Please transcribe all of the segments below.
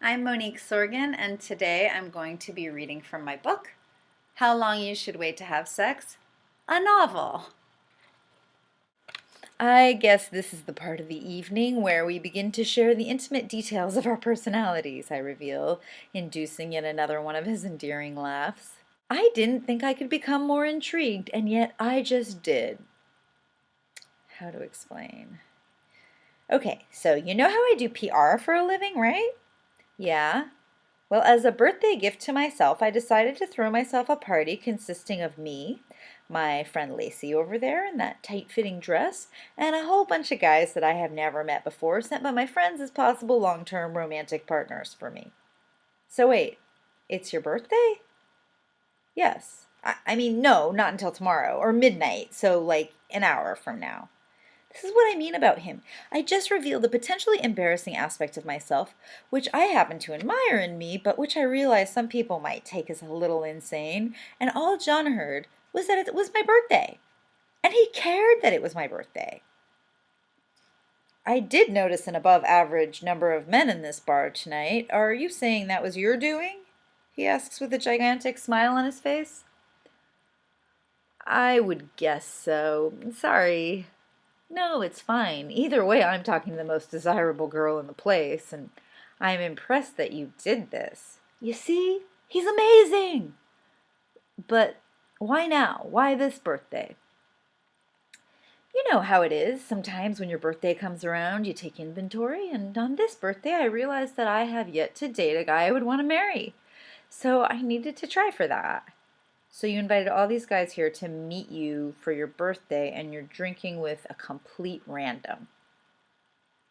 I'm Monique Sorgen, and today I'm going to be reading from my book, How Long You Should Wait to Have Sex, a novel. I guess this is the part of the evening where we begin to share the intimate details of our personalities, I reveal, inducing yet another one of his endearing laughs. I didn't think I could become more intrigued, and yet I just did. How to explain? Okay, so you know how I do PR for a living, right? Yeah. Well, as a birthday gift to myself, I decided to throw myself a party consisting of me, my friend Lacey over there in that tight-fitting dress, and a whole bunch of guys that I have never met before, sent by my friends as possible long-term romantic partners for me. So wait, it's your birthday? Yes. I mean, no, not until tomorrow, or midnight, so like an hour from now. This is what I mean about him. I just revealed a potentially embarrassing aspect of myself, which I happen to admire in me, but which I realize some people might take as a little insane. And all John heard was that it was my birthday. And he cared that it was my birthday. I did notice an above average number of men in this bar tonight. Are you saying that was your doing? He asks with a gigantic smile on his face. I would guess so. Sorry. No, it's fine. Either way, I'm talking to the most desirable girl in the place, and I'm impressed that you did this. You see? He's amazing! But why now? Why this birthday? You know how it is. Sometimes when your birthday comes around, you take inventory, and on this birthday, I realized that I have yet to date a guy I would want to marry. So I needed to try for that. So you invited all these guys here to meet you for your birthday, and you're drinking with a complete random.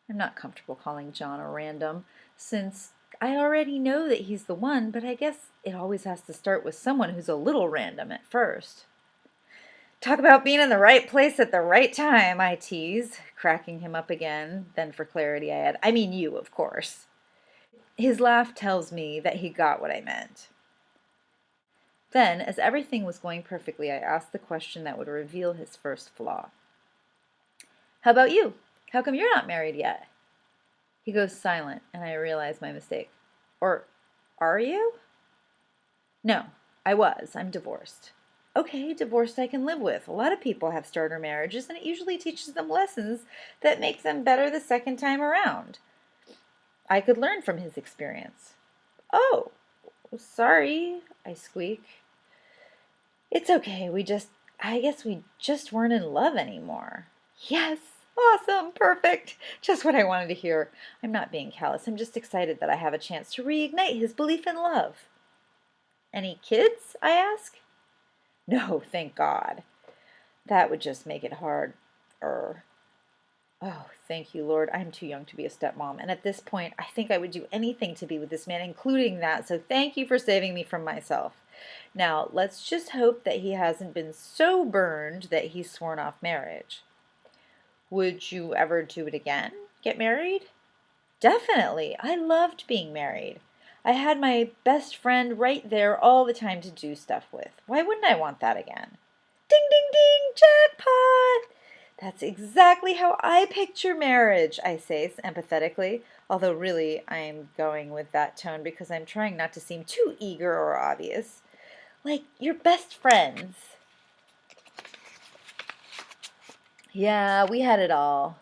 I'm not comfortable calling John a random, since I already know that he's the one, but I guess it always has to start with someone who's a little random at first. Talk about being in the right place at the right time, I tease, cracking him up again. Then for clarity I add, I mean you, of course. His laugh tells me that he got what I meant. Then, as everything was going perfectly, I asked the question that would reveal his first flaw. How about you? How come you're not married yet? He goes silent, and I realize my mistake. Or are you? No, I was. I'm divorced. Okay, divorced I can live with. A lot of people have starter marriages, and it usually teaches them lessons that make them better the second time around. I could learn from his experience. Oh, sorry, I squeak. It's okay. I guess we just weren't in love anymore. Yes, awesome, perfect. Just what I wanted to hear. I'm not being callous. I'm just excited that I have a chance to reignite his belief in love. Any kids? I ask. No, thank God. That would just make it hard. Oh, thank you, Lord. I'm too young to be a stepmom, and at this point, I think I would do anything to be with this man, including that, so thank you for saving me from myself. Now, let's just hope that he hasn't been so burned that he's sworn off marriage. Would you ever do it again? Get married? Definitely. I loved being married. I had my best friend right there all the time to do stuff with. Why wouldn't I want that again? Ding, ding, ding, jackpot! That's exactly how I picture marriage, I say empathetically, although really I'm going with that tone because I'm trying not to seem too eager or obvious. Like your best friends. Yeah, we had it all.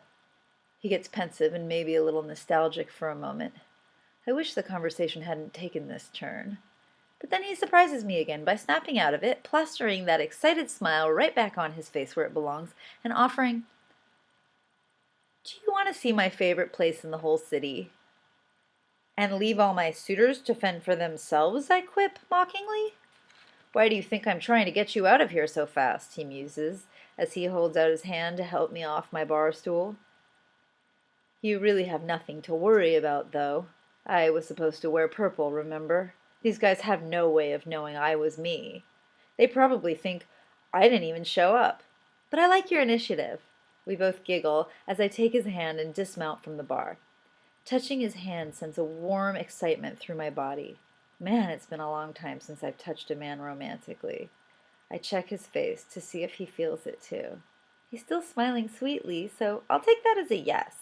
He gets pensive and maybe a little nostalgic for a moment. I wish the conversation hadn't taken this turn. But then he surprises me again by snapping out of it, plastering that excited smile right back on his face where it belongs, and offering, "Do you want to see my favorite place in the whole city?" "And leave all my suitors to fend for themselves?" I quip mockingly. "Why do you think I'm trying to get you out of here so fast?" he muses, as he holds out his hand to help me off my bar stool. "You really have nothing to worry about, though. I was supposed to wear purple, remember? These guys have no way of knowing I was me. They probably think I didn't even show up. But I like your initiative." We both giggle as I take his hand and dismount from the bar. Touching his hand sends a warm excitement through my body. Man, it's been a long time since I've touched a man romantically. I check his face to see if he feels it too. He's still smiling sweetly, so I'll take that as a yes.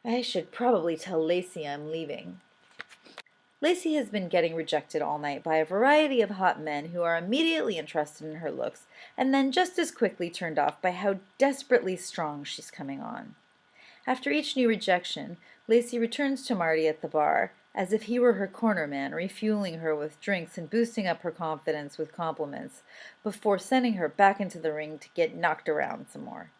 I should probably tell Lacey I'm leaving. Lacey has been getting rejected all night by a variety of hot men who are immediately interested in her looks and then just as quickly turned off by how desperately strong she's coming on. After each new rejection, Lacey returns to Marty at the bar, as if he were her corner man, refueling her with drinks and boosting up her confidence with compliments, before sending her back into the ring to get knocked around some more.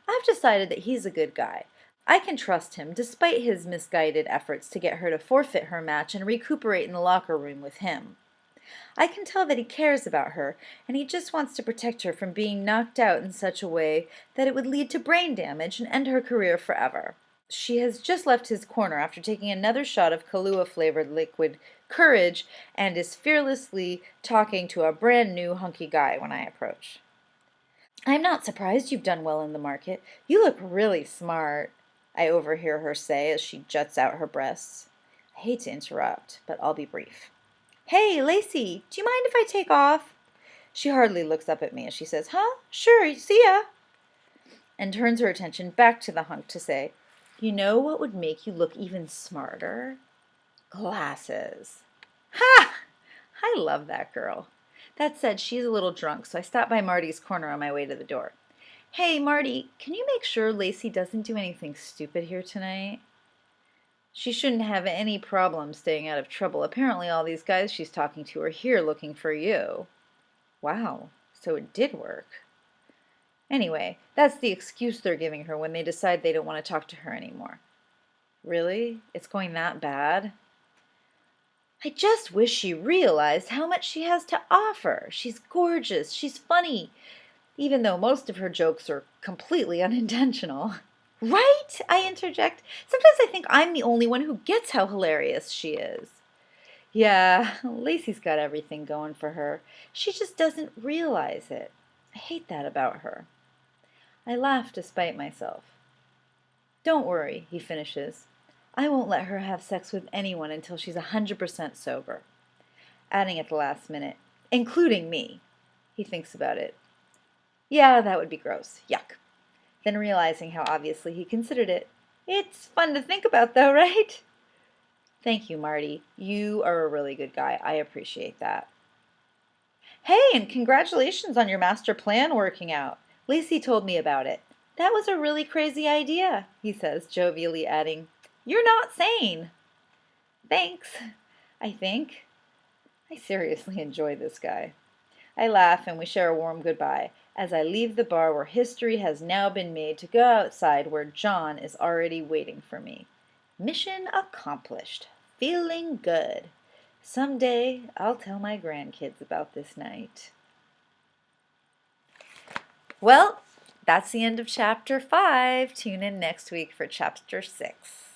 I've decided that he's a good guy. I can trust him, despite his misguided efforts to get her to forfeit her match and recuperate in the locker room with him. I can tell that he cares about her, and he just wants to protect her from being knocked out in such a way that it would lead to brain damage and end her career forever. She has just left his corner after taking another shot of Kahlua-flavored liquid courage and is fearlessly talking to a brand new hunky guy when I approach. "I'm not surprised you've done well in the market. You look really smart," I overhear her say as she juts out her breasts. I hate to interrupt, but I'll be brief. "Hey, Lacey, do you mind if I take off?" She hardly looks up at me as she says, "Huh? Sure, see ya," and turns her attention back to the hunk to say, "You know what would make you look even smarter? Glasses." Ha! I love that girl. That said, she's a little drunk, so I stop by Marty's corner on my way to the door. "Hey, Marty, can you make sure Lacey doesn't do anything stupid here tonight?" She shouldn't have any problem staying out of trouble. Apparently all these guys she's talking to are here looking for you. Wow, so it did work. Anyway, that's the excuse they're giving her when they decide they don't want to talk to her anymore. Really? It's going that bad? I just wish she realized how much she has to offer. She's gorgeous. She's funny, even though most of her jokes are completely unintentional. Right? I interject. Sometimes I think I'm the only one who gets how hilarious she is. Yeah, Lacey's got everything going for her. She just doesn't realize it. I hate that about her. I laugh despite myself. "Don't worry," he finishes. "I won't let her have sex with anyone until she's 100% sober." Adding at the last minute, "including me." He thinks about it. "Yeah, that would be gross. Yuck." Then realizing how obviously he considered it, "It's fun to think about though, right?" "Thank you, Marty. You are a really good guy. I appreciate that." "Hey, and congratulations on your master plan working out. Lacey told me about it. That was a really crazy idea," he says, jovially adding, "You're not sane." "Thanks, I think." I seriously enjoy this guy. I laugh and we share a warm goodbye as I leave the bar where history has now been made to go outside where John is already waiting for me. Mission accomplished. Feeling good. Someday I'll tell my grandkids about this night. Well, that's the end of chapter 5. Tune in next week for chapter 6.